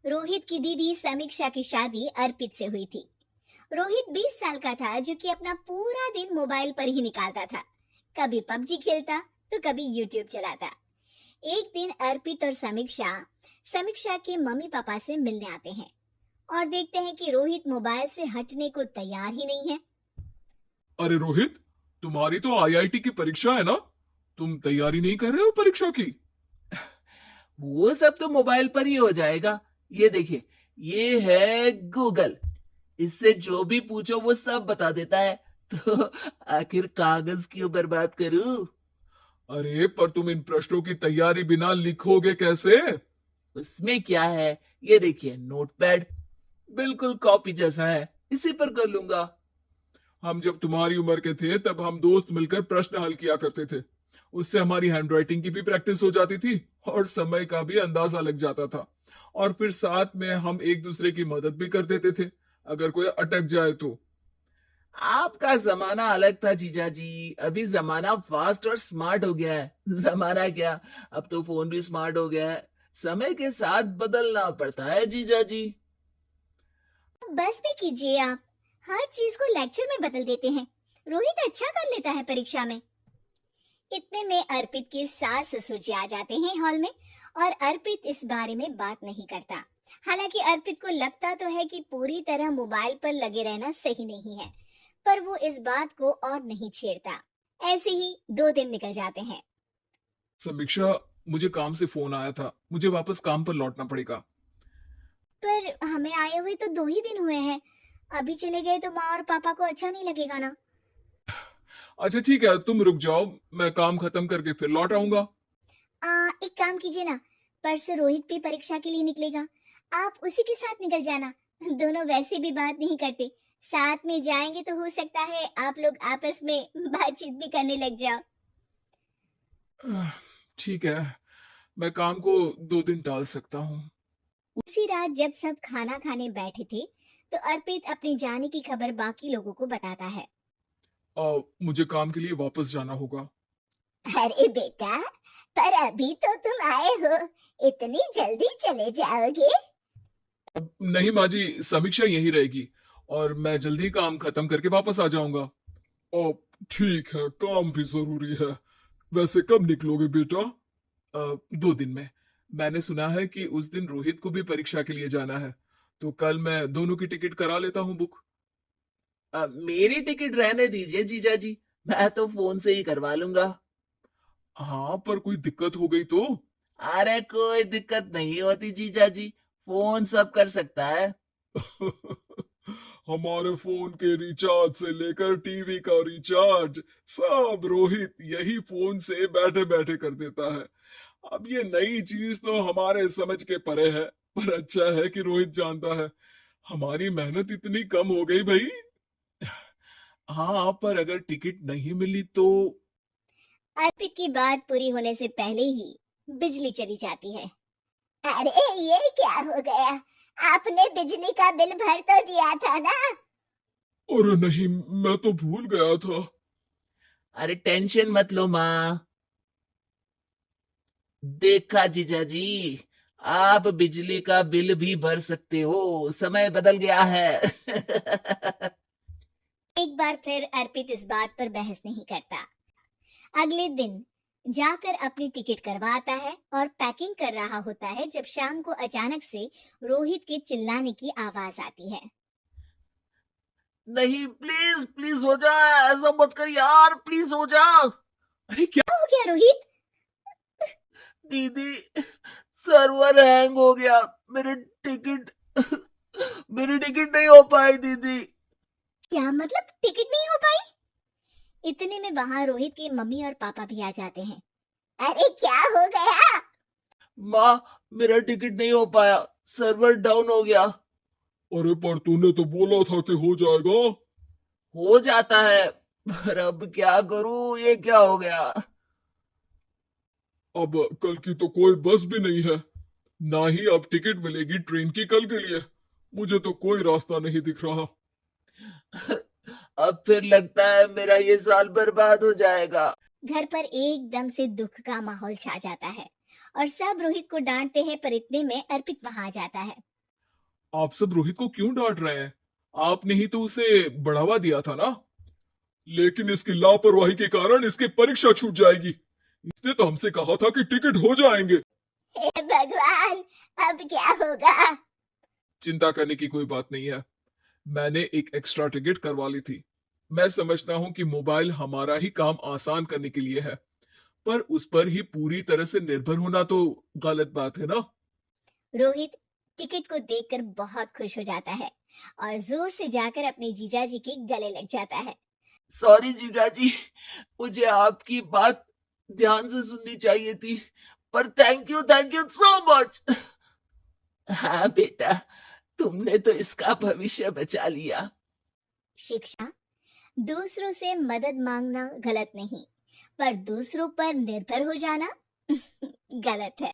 रोहित की दीदी समीक्षा की शादी अर्पित से हुई थी। रोहित 20 साल का था, जो कि अपना पूरा दिन मोबाइल पर ही निकालता था। कभी पबजी खेलता तो कभी यूट्यूब चलाता। एक दिन अर्पित और समीक्षा समीक्षा के मम्मी पापा से मिलने आते हैं और देखते हैं कि रोहित मोबाइल से हटने को तैयार ही नहीं है। अरे रोहित, तुम्हारी तो आईआईटी की परीक्षा है ना? तुम तैयारी नहीं कर रहे हो परीक्षा की? वो सब तो मोबाइल पर ही हो जाएगा। ये देखिए, ये है गूगल। इससे जो भी पूछो वो सब बता देता है। तो आखिर कागज क्यों बर्बाद करूं? अरे पर तुम इन प्रश्नों की तैयारी बिना लिखोगे कैसे? उसमें क्या है, ये देखिए नोटपैड, बिल्कुल कॉपी जैसा है, इसी पर कर लूंगा। हम जब तुम्हारी उम्र के थे तब हम दोस्त मिलकर प्रश्न हल किया करते थे। उससे हमारी हैंडराइटिंग की भी प्रैक्टिस हो जाती थी और समय का भी अंदाजा लग जाता था। और फिर साथ में हम एक दूसरे की मदद भी कर देते थे अगर कोई अटक जाए तो। आपका जमाना अलग था जीजा जी। अभी जमाना फास्ट और स्मार्ट हो गया है। जमाना क्या, अब तो फोन भी स्मार्ट हो गया है। समय के साथ बदलना पड़ता है जीजा जी। बस भी कीजिए, आप हर चीज को लेक्चर में बदल देते हैं। रोहित अच्छा कर लेता है परीक्षा में। इतने में अर्पित के सास ससुर जी आ जाते हैं हॉल में, और अर्पित इस बारे में बात नहीं करता। हालांकि अर्पित को लगता तो है कि पूरी तरह मोबाइल पर लगे रहना सही नहीं है, पर वो इस बात को और नहीं छेड़ता। ऐसे ही 2 दिन निकल जाते हैं। समीक्षा, मुझे काम से फोन आया था, मुझे वापस काम पर लौटना पड़ेगा। पर हमें आए हुए तो 2 ही दिन हुए हैं। अभी चले गए तो माँ और पापा को अच्छा नहीं लगेगा ना। अच्छा ठीक है, तुम रुक जाओ, मैं काम खत्म करके फिर लौट आऊंगा। एक काम कीजिए ना, परसों रोहित भी परीक्षा के लिए निकलेगा, आप उसी के साथ निकल जाना। दोनों वैसे भी बात नहीं करते, साथ में जाएंगे तो हो सकता है आप लोग आपस में बातचीत भी करने लग जाओ। ठीक है, मैं काम को 2 दिन टाल सकता हूँ। उसी रात जब सब खाना खाने बैठे थे, तो अर्पित अपने जाने की खबर बाकी लोगों को बताता है। मुझे काम के लिए वापस जाना होगा। अरे बेटा, पर अभी तो तुम आए हो, इतनी जल्दी चले जाओगे? नहीं माँ जी, समीक्षा यही रहेगी और मैं जल्दी काम खत्म करके वापस आ जाऊंगा। ओ ठीक है, काम भी जरूरी है। वैसे कब निकलोगे बेटा? 2 दिन में। मैंने सुना है कि उस दिन रोहित को भी परीक्षा के लिए जाना है, तो कल मैं दोनों की टिकट करा लेता हूँ बुक। मेरी टिकट रहने दीजिए जीजा जी, मैं तो फोन से ही करवा लूंगा। हाँ, पर कोई दिक्कत हो गई तो? अरे कोई दिक्कत नहीं होती जीजा जी, फोन सब कर सकता है। हमारे फोन के रिचार्ज से लेकर टीवी का रिचार्ज सब रोहित यही फोन से बैठे बैठे कर देता है। अब ये नई चीज तो हमारे समझ के परे है, पर अच्छा है कि रोहित जानता है। हमारी मेहनत इतनी कम हो गई भाई। हाँ, पर अगर टिकट नहीं मिली तो? अर्पित की बात पूरी होने से पहले ही बिजली चली जाती है। अरे ये क्या हो गया? आपने बिजली का बिल भर तो दिया था ना? अरे नहीं, मैं तो भूल गया था। अरे टेंशन मत लो माँ। देखा जीजा जी, आप बिजली का बिल भी भर सकते हो, समय बदल गया है। एक बार फिर अर्पित इस बात पर बहस नहीं करता। अगले दिन जाकर अपनी टिकट करवाता है और पैकिंग कर रहा होता है, जब शाम को अचानक से रोहित के चिल्लाने की आवाज आती है। नहीं, प्लीज प्लीज हो जा, ऐसा मत कर यार, प्लीज हो जा। अरे क्या? क्या हो गया रोहित? दीदी, सर्वर हैंग हो गया। मेरी टिकट मेरी टिकट नहीं हो पाई दीदी। क्या मतलब टिकट नहीं हो पाई? इतने में वहां रोहित के मम्मी और पापा भी आ जाते हैं। अरे क्या हो गया? माँ, मेरा टिकट नहीं हो पाया, सर्वर डाउन हो गया। अरे पर तूने तो बोला था कि हो जाएगा। हो जाता है, पर अब क्या करूं, ये क्या हो गया। अब कल की तो कोई बस भी नहीं है, ना ही अब टिकट मिलेगी ट्रेन की कल के लिए। मुझे तो कोई रास्ता नहीं दिख रहा। अब फिर लगता है मेरा ये साल बर्बाद हो जाएगा। घर पर एकदम से दुख का माहौल छा जाता है और सब रोहित को डांटते हैं, पर इतने में अर्पित वहां आ जाता है। आप सब रोहित को क्यों डांट रहे हैं? आपने ही तो उसे बढ़ावा दिया था ना। लेकिन इसकी लापरवाही के कारण इसकी परीक्षा छूट जाएगी। इसने तो हमसे कहा था कि टिकट हो जाएंगे। हे भगवान, अब क्या होगा? चिंता करने की कोई बात नहीं है। मैंने एक एक्स्ट्रा टिकट करवा ली थी। मैं समझता हूँ कि मोबाइल हमारा ही काम आसान करने के लिए है, पर उस पर ही पूरी तरह से निर्भर होना तो गलत बात है ना। रोहित टिकट को देखकर बहुत खुश हो जाता है और जोर से जाकर अपने जीजाजी के गले लग जाता है। सॉरी जीजाजी, मुझे आपकी बात ध्यान से सुननी चाहिए थी, पर थैंक यू सो मच। हाँ बेटा, तुमने तो इसका भविष्य बचा लिया। शिक्षा, दूसरों से मदद मांगना गलत नहीं, पर दूसरों पर निर्भर हो जाना गलत है।